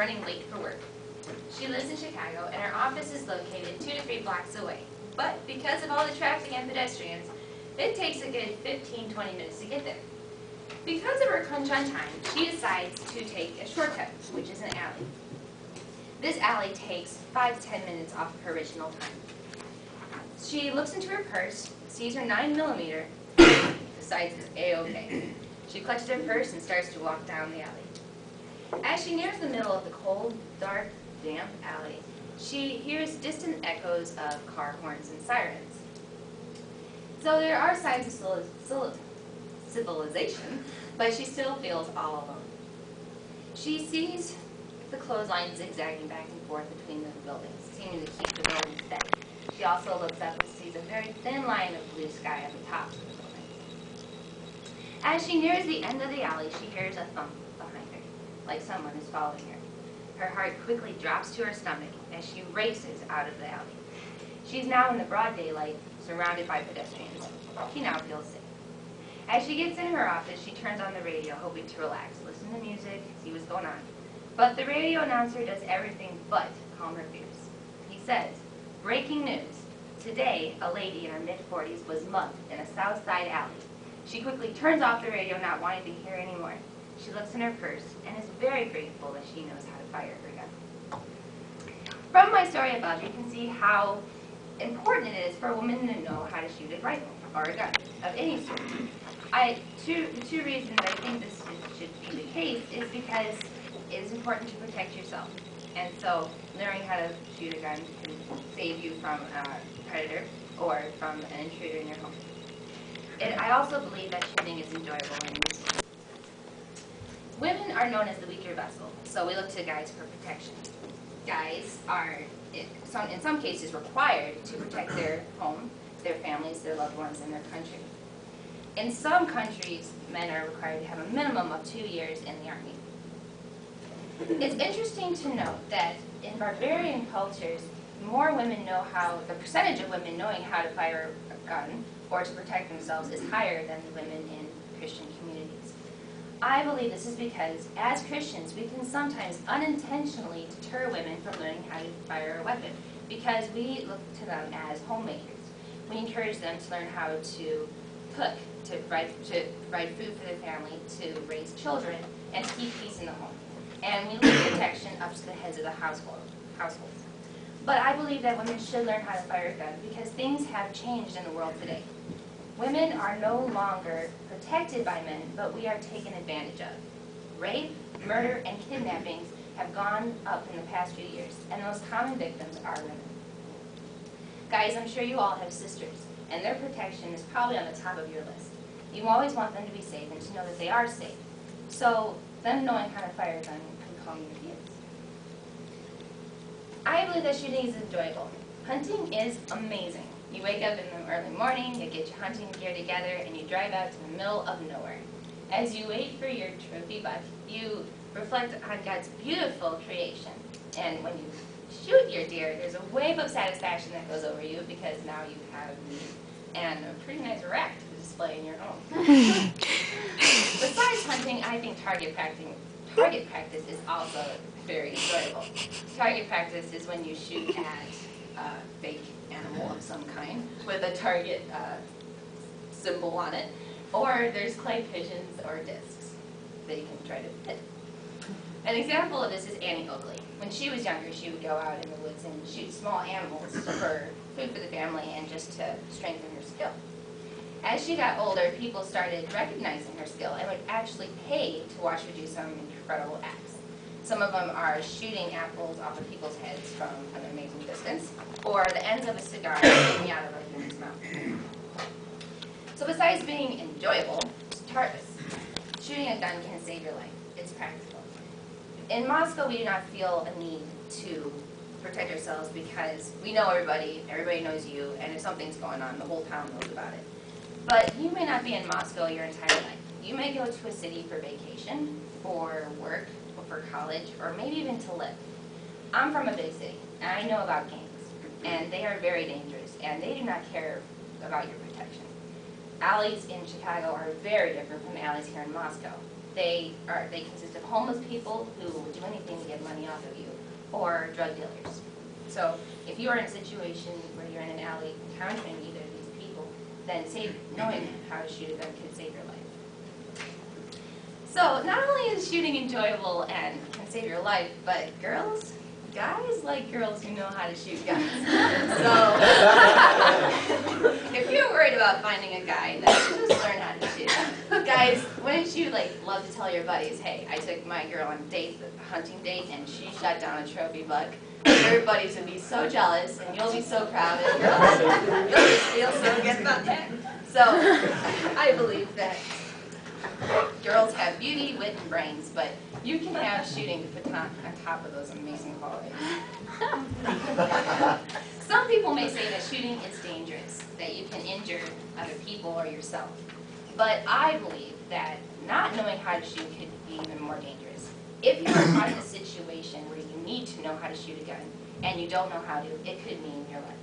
running late for work. She lives in Chicago, and her office is located 2 to 3 blocks away. But because of all the traffic and pedestrians, it takes a good 15-20 minutes to get there. Because of her crunch on time, she decides to take a shortcut, which is an alley. This alley takes 5 to 10 minutes off of her original time. She looks into her purse, sees her 9mm, decides it's A-okay. She clutches her purse and starts to walk down the alley. As she nears the middle of the cold, dark, damp alley, she hears distant echoes of car horns and sirens. So there are signs of civilization, but she still feels all alone. She sees the clothesline zigzagging back and forth between the buildings, seeming to keep the building steady. She also looks up and sees a very thin line of blue sky at the tops of the buildings. As she nears the end of the alley, she hears a thump behind her, like someone is following her. Her heart quickly drops to her stomach as she races out of the alley. She's now in the broad daylight, surrounded by pedestrians. She now feels safe. As she gets in her office, she turns on the radio, hoping to relax, listen to music, see what's going on. But the radio announcer does everything but calm her fears. He says, "Breaking news. Today, a lady in her mid-40s was mugged in a South Side alley." She quickly turns off the radio, not wanting to hear anymore. She looks in her purse and is very grateful that she knows how to fire her gun. From my story above, you can see how important it is for a woman to know how to shoot a rifle or a gun of any sort. The two reasons I think this should be the case is because it is important to protect yourself. And so learning how to shoot a gun can save you from a predator or from an intruder in your home. I also believe that shooting is enjoyable and useful. Women are known as the weaker vessel, so we look to guys for protection. Guys are, in some cases, required to protect their home, their families, their loved ones, and their country. In some countries, men are required to have a minimum of 2 years in the army. It's interesting to note that in barbarian cultures, the percentage of women knowing how to fire a gun or to protect themselves is higher than the women in Christian communities. I believe this is because, as Christians, we can sometimes unintentionally deter women from learning how to fire a weapon because we look to them as homemakers. We encourage them to learn how to cook, to provide food for their family, to raise children, and to keep peace in the home. And we leave protection up to the heads of the households. But I believe that women should learn how to fire a gun because things have changed in the world today. Women are no longer protected by men, but we are taken advantage of. Rape, murder, and kidnappings have gone up in the past few years, and the most common victims are women. Guys, I'm sure you all have sisters, and their protection is probably on the top of your list. You always want them to be safe and to know that they are safe. So them knowing how to fire a gun can calm your fears. I believe that shooting is enjoyable. Hunting is amazing. You wake up in the early morning, you get your hunting gear together, and you drive out to the middle of nowhere. As you wait for your trophy buck, you reflect on God's beautiful creation. And when you shoot your deer, there's a wave of satisfaction that goes over you because now you have meat and a pretty nice rack to display in your home. Besides hunting, I think target practice is also very enjoyable. Target practice is when you shoot at a fake animal of some kind with a target symbol on it, or there's clay pigeons or discs that you can try to hit. An example of this is Annie Oakley. When she was younger, she would go out in the woods and shoot small animals for food for the family and just to strengthen her skill. As she got older, people started recognizing her skill and would actually pay to watch her do some incredible acts. Some of them are shooting apples off of people's heads from an amazing distance, or the ends of a cigar hanging out of a human's mouth. So besides being enjoyable, shooting a gun can save your life. It's practical. In Moscow, we do not feel a need to protect ourselves because we know everybody knows you, and if something's going on, the whole town knows about it. But you may not be in Moscow your entire life. You may go to a city for vacation, for work, or for college, or maybe even to live. I'm from a big city, and I know about gangs, and they are very dangerous, and they do not care about your protection. Alleys in Chicago are very different from alleys here in Moscow. They consist of homeless people who will do anything to get money off of you, or drug dealers. So if you are in a situation where you're in an alley encountering either of these people, then knowing how to shoot a gun could save your life. So not only is shooting enjoyable and can save your life, but guys like girls who know how to shoot guns. So if you're worried about finding a guy that can just learn how to shoot, guys, wouldn't you love to tell your buddies, hey, I took my girl on a hunting date, and she shot down a trophy buck. Your buddies would be so jealous, and you'll be so proud, and you'll just feel so good about that. So I believe that girls have beauty, wit, and brains, but you can have shooting to put on top of those amazing qualities. Some people may say that shooting is dangerous, that you can injure other people or yourself. But I believe that not knowing how to shoot could be even more dangerous. If you are caught in a situation where you need to know how to shoot a gun and you don't know how to, it could mean your life.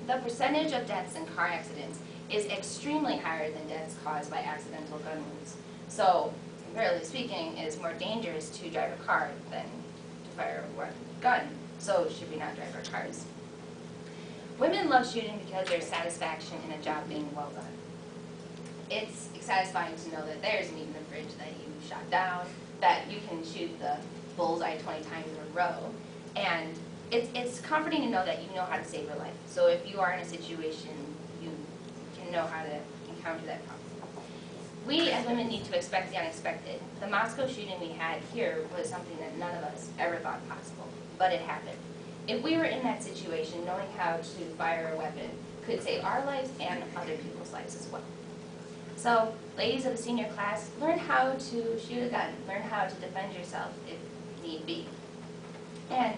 The percentage of deaths in car accidents is extremely higher than deaths caused by accidental gun wounds. So, comparatively speaking, it is more dangerous to drive a car than to fire a gun. So should we not drive our cars? Women love shooting because there's satisfaction in a job being well done. It's satisfying to know that there's meat in the fridge that you shot down, that you can shoot the bullseye 20 times in a row, and it's comforting to know that you know how to save your life. So if you are in a situation, you can know how to encounter that problem. We as women need to expect the unexpected. The Moscow shooting we had here was something that none of us ever thought possible, but it happened. If we were in that situation, knowing how to fire a weapon could save our lives and other people's lives as well. So, ladies of the senior class, learn how to shoot a gun. Learn how to defend yourself if need be. And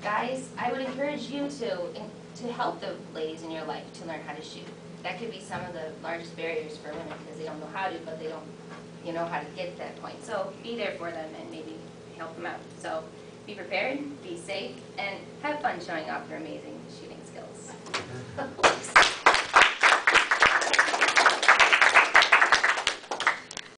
guys, I would encourage you to help the ladies in your life to learn how to shoot. That could be some of the largest barriers for women because they don't know how to, but they don't know how to get to that point. So be there for them and maybe help them out. So be prepared, be safe, and have fun showing off your amazing shooting skills.